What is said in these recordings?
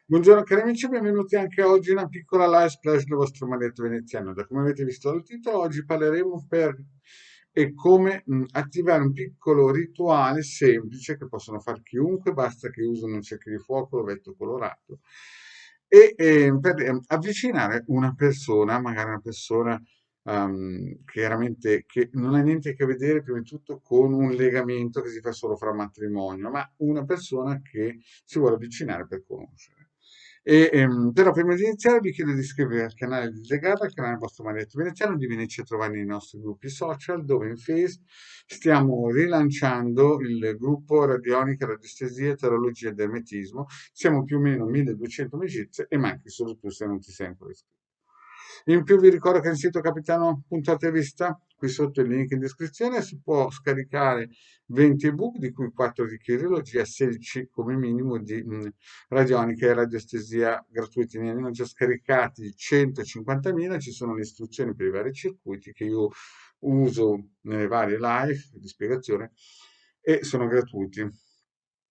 Buongiorno cari amici, benvenuti anche oggi in una piccola live splash del vostro maledetto veneziano. Da come avete visto dal titolo, oggi parleremo per e come attivare un piccolo rituale semplice che possono fare chiunque, basta che usino un cerchio di fuoco, l'ovetto colorato, per avvicinare una persona, magari una persona chiaramente che non ha niente a che vedere prima di tutto con un legamento che si fa solo fra matrimonio, ma una persona che si vuole avvicinare per conoscere. Però prima di iniziare vi chiedo di iscrivervi al canale di Legata, al canale vostro Marietto Veneziano, di venirci a trovare nei nostri gruppi social, dove in Face stiamo rilanciando il gruppo Radionica, Radiestesia, Tarologia ed Ermetismo. Siamo più o meno 1200 amicizie e manchi solo tu se non ti sei ancora iscritto. In più vi ricordo che il sito capitano.it vista, qui sotto il link in descrizione, si può scaricare 20 ebook, di cui 4 di chirurgia, 16 come minimo di radionica e radioestesia gratuiti. Ne hanno già scaricati 150.000, ci sono le istruzioni per i vari circuiti che io uso nelle varie live di spiegazione e sono gratuiti.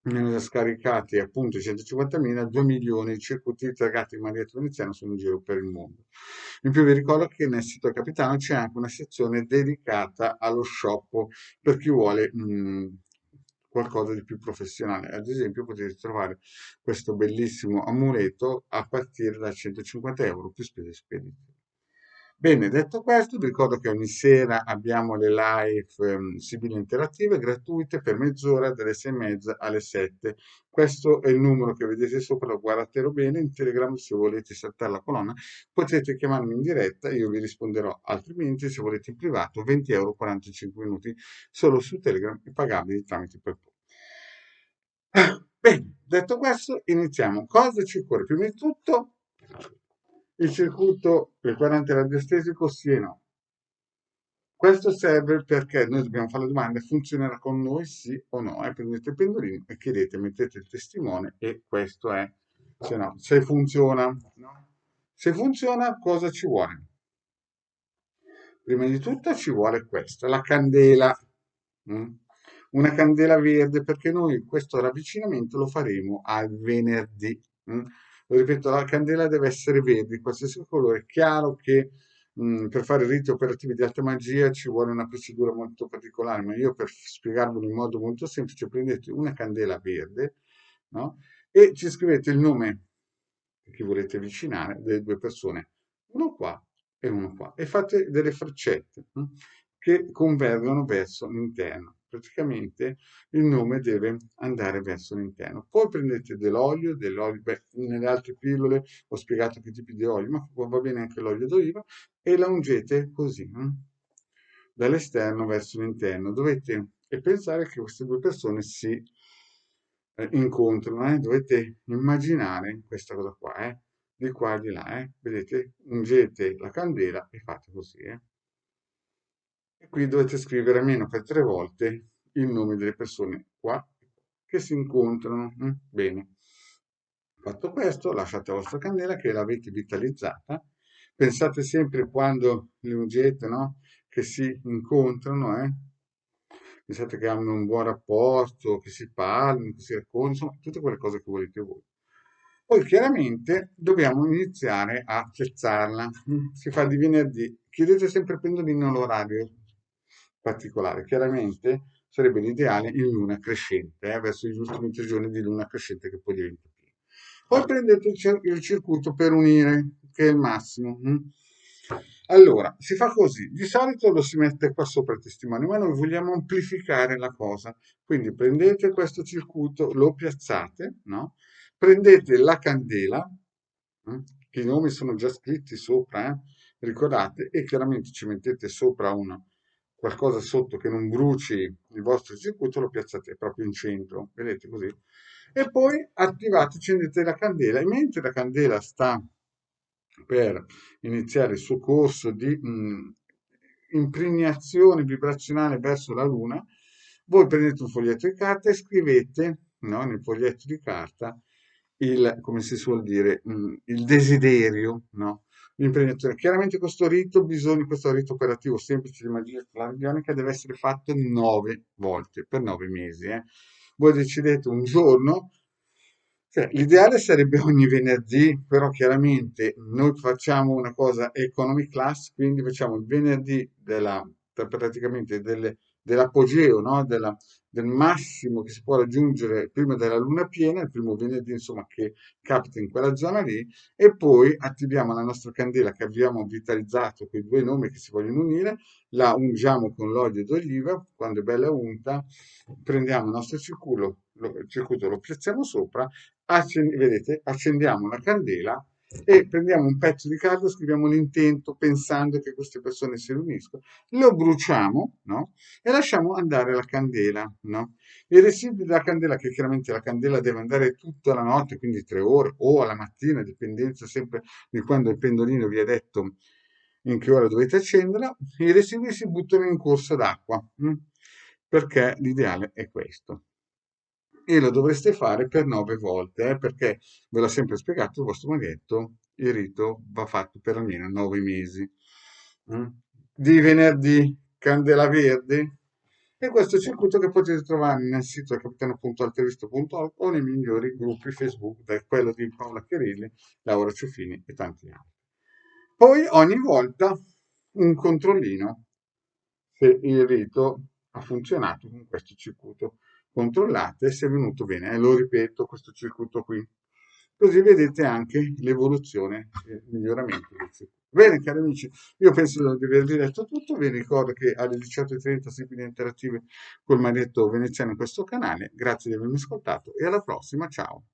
Ne hanno già scaricati appunto 150.000, 2 milioni di circuiti targati in Marietto Veneziano sono in giro per il mondo. In più vi ricordo che nel sito Capitano c'è anche una sezione dedicata allo shop per chi vuole qualcosa di più professionale. Ad esempio potete trovare questo bellissimo amuleto a partire da 150 euro più spese spedizione. Bene, detto questo, vi ricordo che ogni sera abbiamo le live Sibille interattive gratuite per mezz'ora dalle 6:30 alle 7. Questo è il numero che vedete sopra, guardatelo bene. In Telegram, se volete saltare la colonna, potete chiamarmi in diretta, io vi risponderò. Altrimenti, se volete in privato, 20 euro 45 minuti solo su Telegram e pagabili tramite PayPal. Bene, detto questo, iniziamo. Cosa ci occorre? Prima di tutto, il circuito del quadrante radiostesico sì e no. Questo serve perché noi dobbiamo fare la domanda: funzionerà con noi sì o no? Prendete il pendolino e chiedete, mettete il testimone e questo è, se no, se funziona. No? Se funziona, cosa ci vuole? Prima di tutto ci vuole questa, la candela. mm? Una candela verde perché noi questo ravvicinamento lo faremo al venerdì. mm? Lo ripeto, la candela deve essere verde, di qualsiasi colore. È chiaro che per fare riti operativi di alta magia ci vuole una procedura molto particolare, ma io per spiegarvelo in modo molto semplice, prendete una candela verde, no? E ci scrivete il nome di chi volete avvicinare, delle due persone, uno qua e uno qua, e fate delle freccette che convergono verso l'interno. Praticamente il nome deve andare verso l'interno. Poi prendete dell'olio, beh, nelle altre pillole ho spiegato che tipi di olio, ma va bene anche l'olio d'oliva, e la ungete così, dall'esterno verso l'interno. Dovete e pensare che queste due persone si incontrano, dovete immaginare questa cosa qua, di qua e di là, vedete, ungete la candela e fate così, E qui dovete scrivere almeno per 3 volte il nome delle persone qua che si incontrano. Bene. Fatto questo, lasciate la vostra candela che l'avete vitalizzata. Pensate sempre quando le ungete, no? Che si incontrano, Pensate che hanno un buon rapporto, che si parlino, che si raccontano, insomma, tutte quelle cose che volete voi. Poi chiaramente dobbiamo iniziare a piazzarla. Si fa di venerdì. Chiedete sempre il pendolino all'orario particolare. Chiaramente sarebbe l'ideale in luna crescente, verso gli ultimi 3 giorni di luna crescente che poi diventa piena. Poi prendete il circuito per unire, che è il massimo. Allora, si fa così. Di solito lo si mette qua sopra il testimone, ma noi vogliamo amplificare la cosa. Quindi prendete questo circuito, lo piazzate, no? Prendete la candela, che i nomi sono già scritti sopra, ricordate, e chiaramente ci mettete sopra qualcosa sotto che non bruci il vostro circuito, lo piazzate proprio in centro, vedete così? E poi attivate, accendete la candela e mentre la candela sta per iniziare il suo corso di impregnazione vibrazionale verso la Luna, voi prendete un foglietto di carta e scrivete, no, nel foglietto di carta come si suol dire, il desiderio, no? L'impregnazione. Chiaramente questo rito operativo semplice di magia flavionica deve essere fatto 9 volte per 9 mesi. Voi decidete un giorno, Cioè, l'ideale sarebbe ogni venerdì, però chiaramente noi facciamo una cosa economy class, quindi facciamo il venerdì praticamente dell'apogeo, no? Del massimo che si può raggiungere prima della luna piena, il primo venerdì insomma che capita in quella zona lì, e poi attiviamo la nostra candela che abbiamo vitalizzato, quei due nomi che si vogliono unire, la ungiamo con l'olio d'oliva, quando è bella unta, prendiamo il nostro circuito, lo piazziamo sopra, vedete, accendiamo una candela e prendiamo un pezzo di carta, scriviamo l'intento pensando che queste persone si riuniscono, lo bruciamo, no? E lasciamo andare la candela, no? I residui della candela, che chiaramente la candela deve andare tutta la notte, quindi 3 ore, o alla mattina, dipendenza sempre di quando il pendolino vi ha detto in che ora dovete accenderla, i residui si buttano in corso d'acqua, perché l'ideale è questo. E lo dovreste fare per 9 volte, perché ve l'ho sempre spiegato, il vostro maghetto, il rito va fatto per almeno 9 mesi. Mm? Di venerdì, candela verde, e questo circuito che potete trovare nel sito capitano.altervisto.org o nei migliori gruppi Facebook, da quello di Paola Chiarilli, Laura Ciuffini e tanti altri. Poi ogni volta un controllino se il rito ha funzionato con questo circuito. Controllate se è venuto bene. E lo ripeto, questo circuito qui. Così vedete anche l'evoluzione e il miglioramento del circuito. Bene, cari amici, io penso di avervi detto tutto. Vi ricordo che alle 18:30 Sibili Interattive col Maretto Veneziano in questo canale. Grazie di avermi ascoltato e alla prossima. Ciao.